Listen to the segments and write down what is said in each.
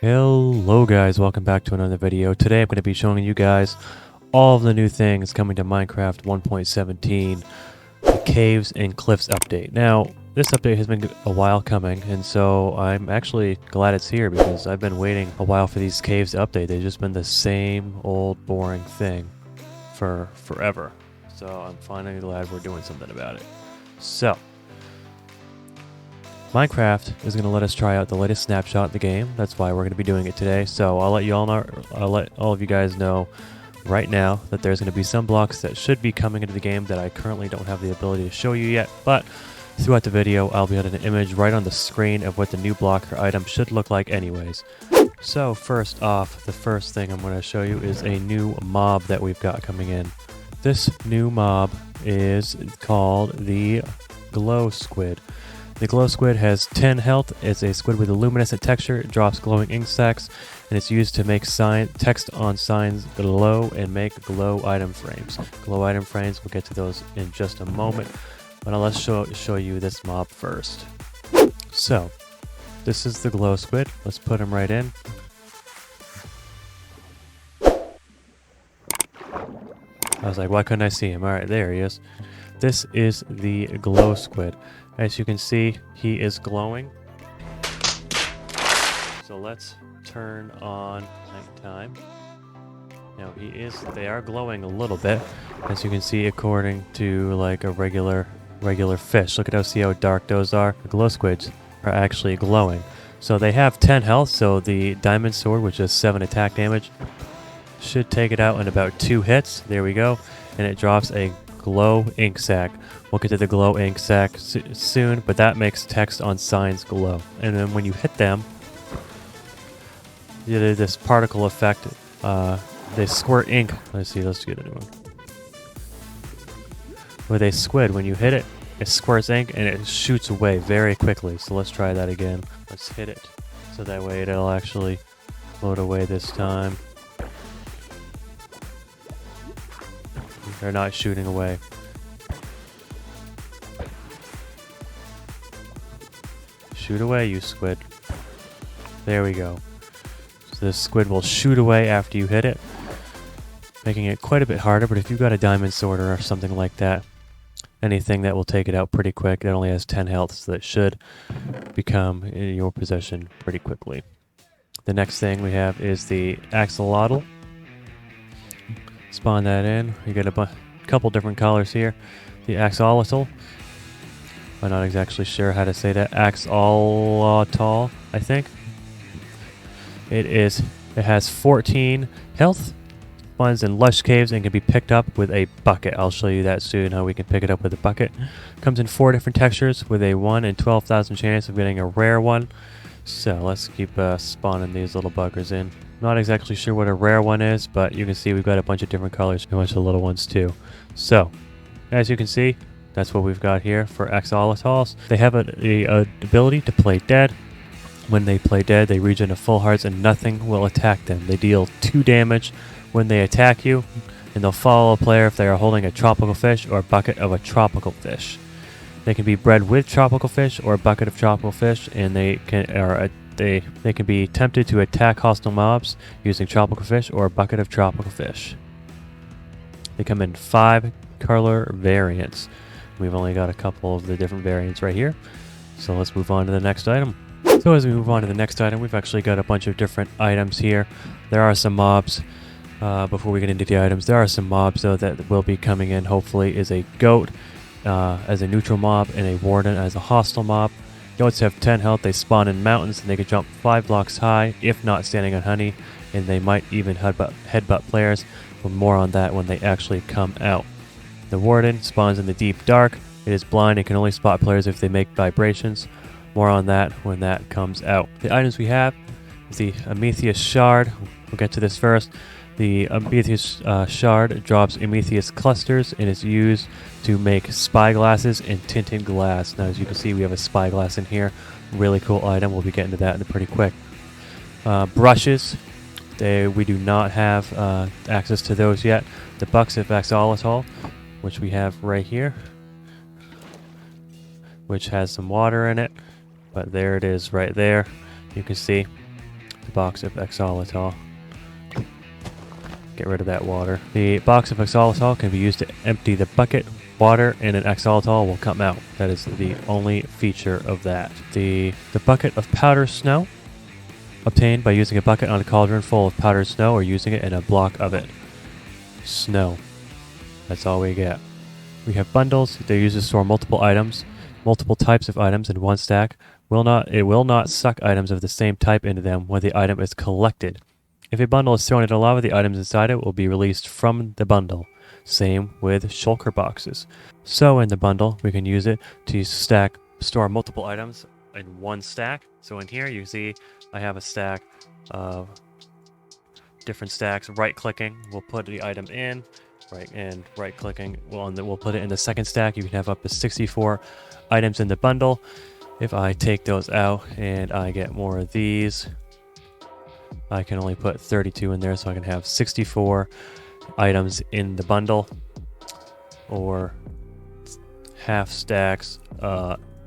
Hello guys, welcome back to another video. Today I'm going to be showing you guys all of the new things coming to Minecraft 1.17, the Caves and Cliffs update. Now, this update has been a while coming, and so I'm actually glad it's here because I've been waiting a while for these caves to update. They've just been the same old boring thing for forever. So I'm finally glad we're doing something about it. So, Minecraft is going to let us try out the latest snapshot in the game. That's why we're going to be doing it today. So I'll let all of you guys know right now that there's going to be some blocks that should be coming into the game that I currently don't have the ability to show you yet. But throughout the video, I'll be adding an image right on the screen of what the new block or item should look like anyways. So first off, the first thing I'm going to show you is a new mob that we've got coming in. This new mob is called the Glow Squid. The glow squid has 10 health. It's a squid with a luminescent texture. It drops glowing ink sacs, and it's used to make text on signs glow and make glow item frames. Glow item frames, we'll get to those in just a moment. But now let's show you this mob first. So, this is the glow squid. Let's put him right in. I was like, why couldn't I see him? Alright, there he is. This is the glow squid. As you can see, he is glowing. So let's turn on nighttime. Now they are glowing a little bit, as you can see, according to like a regular fish. Look at see how dark those are. The glow squids are actually glowing. So they have 10 health, so the diamond sword, which is 7 attack damage, should take it out in about 2 hits. There we go. And it drops a glow ink sac. We'll get to the glow ink sac soon, but that makes text on signs glow. And then when you hit them, this particle effect, they squirt ink. Let's get a new one. With a squid, when you hit it, it squirts ink and it shoots away very quickly. So let's try that again. Let's hit it so that way it'll actually float away this time. They're not shooting away. Shoot away, you squid. There we go. So this squid will shoot away after you hit it, making it quite a bit harder, but if you've got a diamond sword or something like that, anything that will take it out pretty quick, it only has 10 health, so that should become in your possession pretty quickly. The next thing we have is the axolotl. Spawn that in. You get a couple different colors here. The axolotl. I'm not exactly sure how to say that. Axolotl, I think. It has 14 health. Spawns in lush caves and can be picked up with a bucket. I'll show you that soon, how we can pick it up with a bucket. Comes in 4 different textures with a 1 in 12,000 chance of getting a rare one. So let's keep spawning these little buggers in. Not exactly sure what a rare one is, but you can see we've got a bunch of different colors, a bunch of little ones too. So, as you can see, that's what we've got here for axolotls. They have a ability to play dead. When they play dead, they regen to full hearts and nothing will attack them. They deal 2 damage when they attack you, and they'll follow a player if they are holding a tropical fish or a bucket of a tropical fish. They can be bred with tropical fish or a bucket of tropical fish, and they can be tempted to attack hostile mobs using tropical fish or a bucket of tropical fish. They come in 5 color variants. We've only got a couple of the different variants right here. So let's move on to the next item. So as we move on to the next item, we've actually got a bunch of different items here. There are some mobs. Before we get into the items, there are some mobs though that will be coming in. Hopefully is a goat as a neutral mob and a warden as a hostile mob. Goats have 10 health, they spawn in mountains, and they can jump 5 blocks high, if not standing on honey, and they might even headbutt players, but more on that when they actually come out. The warden spawns in the deep dark, it is blind and can only spot players if they make vibrations. More on that when that comes out. The items we have is the Amethyst Shard. We'll get to this first. The Amethyst Shard drops Amethyst clusters and is used to make spyglasses and tinted glass. Now, as you can see, we have a spyglass in here. Really cool item. We'll be getting to that in pretty quick. Brushes. We do not have access to those yet. The Bucks of Axolotl, which we have right here, which has some water in it. But there it is right there. You can see the box of xylitol. Get rid of that water. The box of xylitol can be used to empty the bucket. Water and an xylitol will come out. That is the only feature of that. The bucket of powdered snow, obtained by using a bucket on a cauldron full of powdered snow or using it in a block of it. Snow. That's all we get. We have bundles. They're used to store multiple items, multiple types of items in one stack. It will not suck items of the same type into them when the item is collected. If a bundle is thrown into lava, the items inside it will be released from the bundle. Same with shulker boxes. So in the bundle, we can use it to store multiple items in one stack. So in here, you see I have a stack of different stacks. Right-clicking, we'll put the item in. Right-clicking, we'll put it in the second stack. You can have up to 64 items in the bundle. If I take those out and I get more of these, I can only put 32 in there, so I can have 64 items in the bundle, or half stacks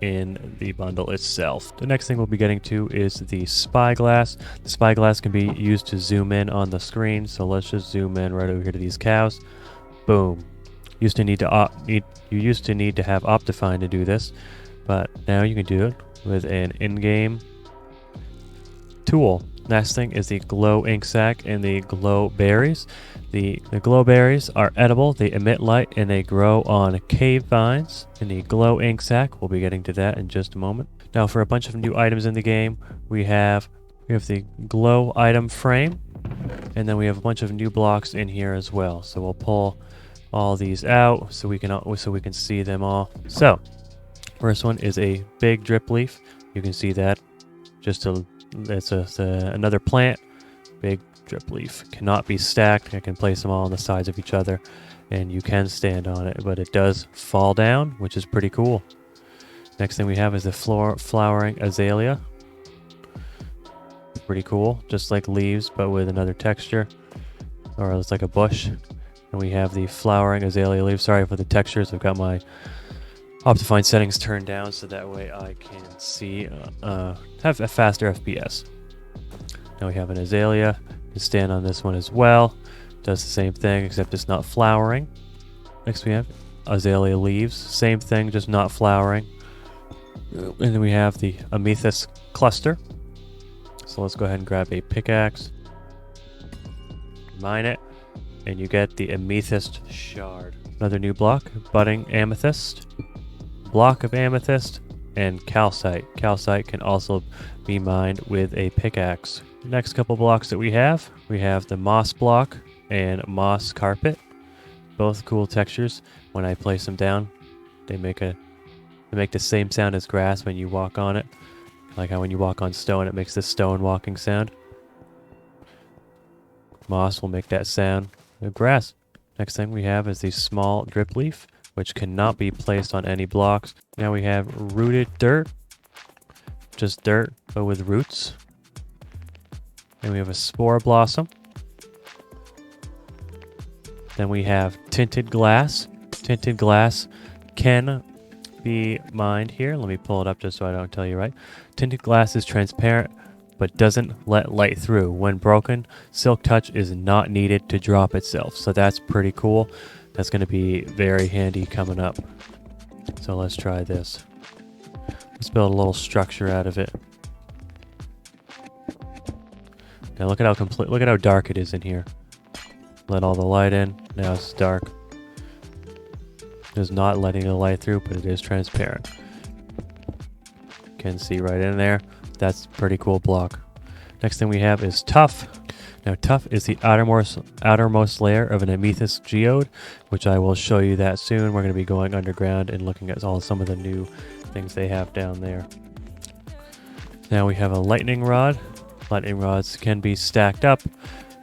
in the bundle itself. The next thing we'll be getting to is the spyglass. The spyglass can be used to zoom in on the screen, so let's just zoom in right over here to these cows. Boom. You used to need to have Optifine to do this, but now you can do it with an in-game tool. Next thing is the glow ink sac and the glow berries. The glow berries are edible, they emit light, and they grow on cave vines. In the glow ink sac, we'll be getting to that in just a moment. Now for a bunch of new items in the game, we have the glow item frame, and then we have a bunch of new blocks in here as well. So we'll pull all these out so we can see them all. So first one is a big drip leaf. You can see that. It's another plant. Big drip leaf. Cannot be stacked. I can place them all on the sides of each other, and you can stand on it, but it does fall down, which is pretty cool. Next thing we have is the flowering azalea. Pretty cool. Just like leaves, but with another texture. Or it's like a bush. And we have the flowering azalea leaves. Sorry for the textures. I've got my Optifine settings turned down so that way I can see, have a faster FPS. Now we have an azalea. You can stand on this one as well. Does the same thing except it's not flowering. Next we have azalea leaves. Same thing, just not flowering. And then we have the amethyst cluster. So let's go ahead and grab a pickaxe. Mine it. And you get the amethyst shard. Another new block, budding amethyst. Block of amethyst, and calcite. Calcite can also be mined with a pickaxe. The next couple blocks that we have the moss block and moss carpet. Both cool textures. When I place them down, they make the same sound as grass when you walk on it. Like how when you walk on stone, it makes this stone walking sound. Moss will make that sound with grass. Next thing we have is the small drip leaf, which cannot be placed on any blocks. Now we have rooted dirt. Just dirt, but with roots. And we have a spore blossom. Then we have tinted glass. Tinted glass can be mined here. Let me pull it up just so I don't tell you right. Tinted glass is transparent, but doesn't let light through. When broken, silk touch is not needed to drop itself. So that's pretty cool. That's going to be very handy coming up. So let's try this. Let's build a little structure out of it. Now look at how dark it is in here. Let all the light in. Now it's dark. It's not letting the light through, but it is transparent. You can see right in there. That's a pretty cool block. Next thing we have is tuff. Now tuff is the outermost layer of an amethyst geode, which I will show you that soon. We're going to be going underground and looking at some of the new things they have down there. Now we have a lightning rod. Lightning rods can be stacked up.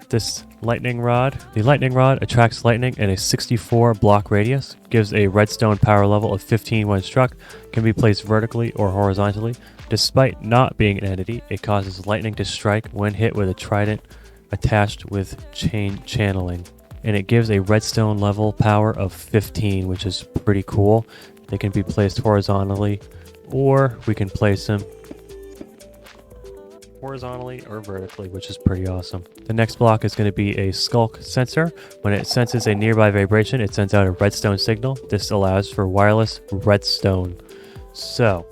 The lightning rod attracts lightning in a 64 block radius, gives a redstone power level of 15 when struck, can be placed vertically or horizontally. Despite not being an entity, it causes lightning to strike when hit with a trident attached with chain channeling. And it gives a redstone level power of 15, which is pretty cool. They can be placed horizontally, or we can place them horizontally or vertically, which is pretty awesome. The next block is going to be a skulk sensor. When it senses a nearby vibration, it sends out a redstone signal. This allows for wireless redstone. So,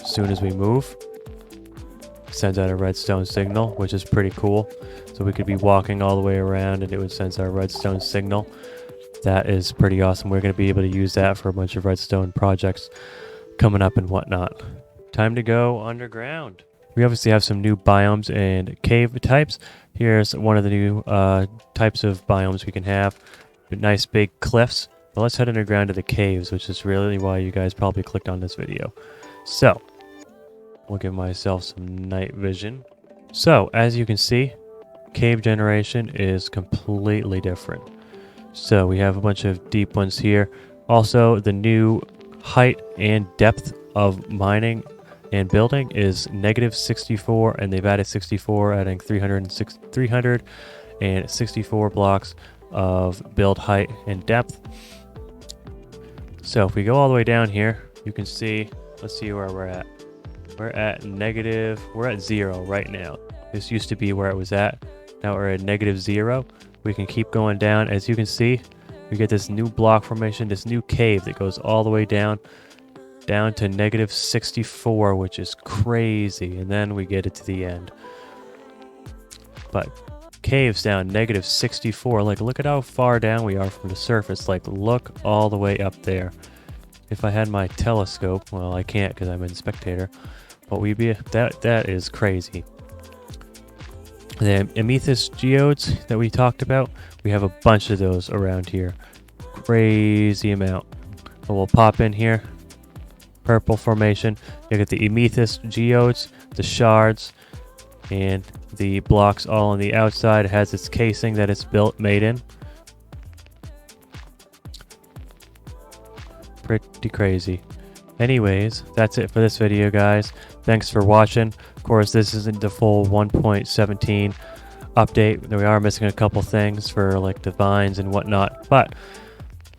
as soon as we move, sends out a redstone signal, which is pretty cool. So we could be walking all the way around and it would sense our redstone signal. That is pretty awesome. We're going to be able to use that for a bunch of redstone projects coming up and whatnot. Time to go underground. We obviously have some new biomes and cave types. Here's one of the new types of biomes we can have. Nice big cliffs. But let's head underground to the caves, which is really why you guys probably clicked on this video. So, we'll give myself some night vision. So, as you can see, cave generation is completely different. So we have a bunch of deep ones here. Also, the new height and depth of mining and building is -64, and they've added 64, adding 364 blocks of build height and depth. So if we go all the way down here, you can see, let's see where we're at. We're at 0 right now. This used to be where it was at. Now we're at -0. We can keep going down. As you can see, we get this new block formation, this new cave that goes all the way down to -64, which is crazy. And then we get it to the end. But caves down -64. Like, look at how far down we are from the surface. Like, look all the way up there. If I had my telescope, well, I can't because I'm in spectator. But that is crazy. The amethyst geodes that we talked about, we have a bunch of those around here. Crazy amount. So we'll pop in here. Purple formation. You get the amethyst geodes, the shards, and the blocks all on the outside. It has its casing that it's made in. Pretty crazy. Anyways, that's it for this video, guys. Thanks for watching. Of course, this isn't the full 1.17 update. We are missing a couple things for like the vines and whatnot, but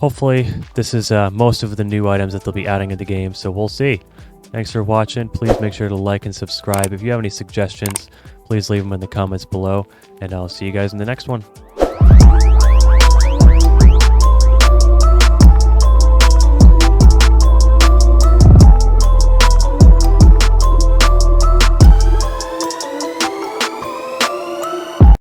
hopefully this is most of the new items that they'll be adding in the game, so we'll see. Thanks for watching. Please make sure to like and subscribe. If you have any suggestions, please leave them in the comments below, and I'll see you guys in the next one.